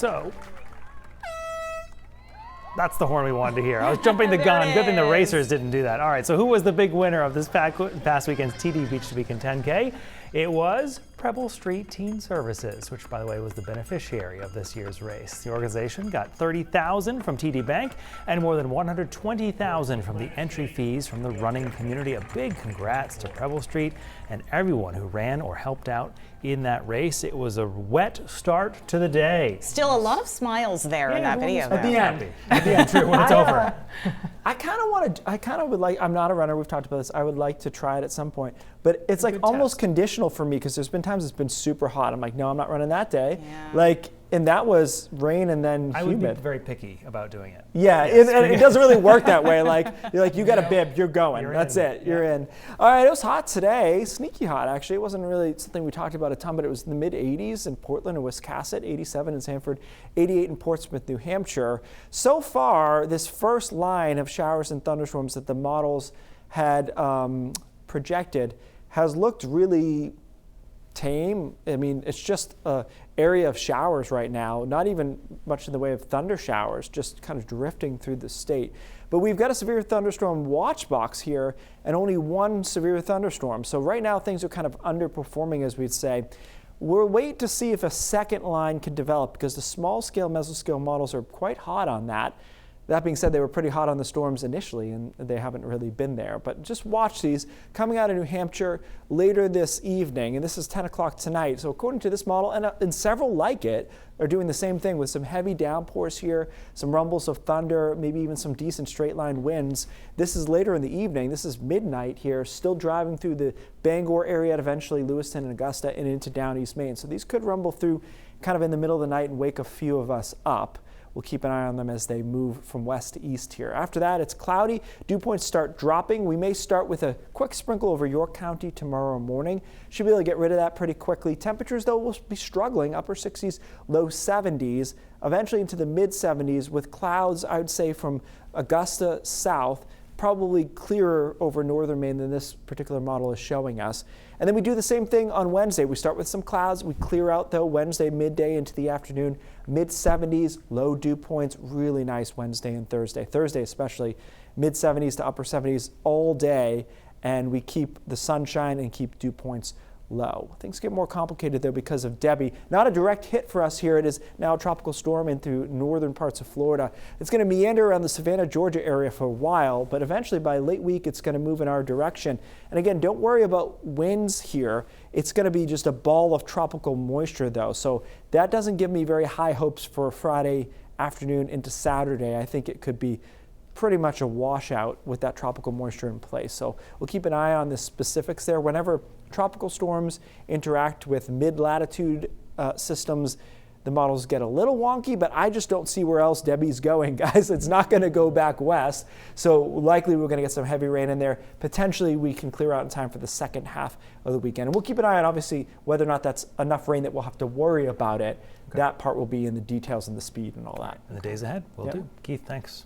So that's the horn we wanted to hear. I was jumping the gun. Good thing the racers didn't do that. All right, so who was the big winner of this past weekend's TD Beach to Beacon 10K? It was Preble Street Teen Services, which, by the way, was the beneficiary of this year's race. The organization got $30,000 from TD Bank and more than $120,000 from the entry fees from the running community. A big congrats to Preble Street and everyone who ran or helped out in that race. It was a wet start to the day. Still a lot of smiles there in that video. At the end, true, when it's over. I kind of would like, I'm not a runner, we've talked about this, I would like to try it at some point, but it's like almost conditional for me because there's been times it's been super hot. I'm like, no, I'm not running that day. Yeah. Like, and that was rain and then humid. I would be very picky about doing it. Yeah, Yes. and it doesn't really work that way. Like, you're like, you got a bib, you're going. That's it, you're in. All right, it was hot today, sneaky hot actually. It wasn't really something we talked about a ton, but it was in the mid 80s in Portland and Wiscasset, 87 in Sanford, 88 in Portsmouth, New Hampshire. So far, this first line of showers and thunderstorms that the models had projected has looked really tame. I mean, it's just an area of showers right now, not even much in the way of thunder showers, just kind of drifting through the state. But we've got a severe thunderstorm watch box here and only one severe thunderstorm. So right now things are kind of underperforming, as we'd say. We'll wait to see if a second line can develop because the small scale mesoscale models are quite hot on that. That being said, they were pretty hot on the storms initially, and they haven't really been there. But just watch these coming out of New Hampshire later this evening, and this is 10 o'clock tonight. So according to this model, and several like it, are doing the same thing with some heavy downpours here, some rumbles of thunder, maybe even some decent straight line winds. This is later in the evening. This is midnight here, still driving through the Bangor area, eventually Lewiston and Augusta, and into down East Maine. So these could rumble through kind of in the middle of the night and wake a few of us up. We'll keep an eye on them as they move from west to east here. After that, it's cloudy. Dew points start dropping. We may start with a quick sprinkle over York County tomorrow morning. Should be able to get rid of that pretty quickly. Temperatures, though, will be struggling. Upper 60s, low 70s, eventually into the mid 70s with clouds, I would say, from Augusta south, probably clearer over northern Maine than this particular model is showing us. And then we do the same thing on Wednesday. We start with some clouds. We clear out, though, Wednesday midday into the afternoon, mid 70s, low dew points, really nice Wednesday and Thursday. Thursday especially, mid 70s to upper 70s all day, and we keep the sunshine and keep dew points low. Things get more complicated though because of Debbie. Not a direct hit for us here. It is now a tropical storm into northern parts of Florida. It's going to meander around the Savannah, Georgia area for a while, but eventually by late week it's going to move in our direction. And again, don't worry about winds here. It's going to be just a ball of tropical moisture though. So that doesn't give me very high hopes for Friday afternoon into Saturday. I think it could be pretty much a washout with that tropical moisture in place. So we'll keep an eye on the specifics there. Whenever tropical storms interact with mid-latitude systems, the models get a little wonky, but I just don't see where else Debbie's going, guys. It's not going to go back west, so likely we're going to get some heavy rain in there. Potentially we can clear out in time for the second half of the weekend. And we'll keep an eye on, obviously, whether or not that's enough rain that we'll have to worry about it. Okay. That part will be in the details and the speed and all that. In the days ahead, will do. Keith, thanks.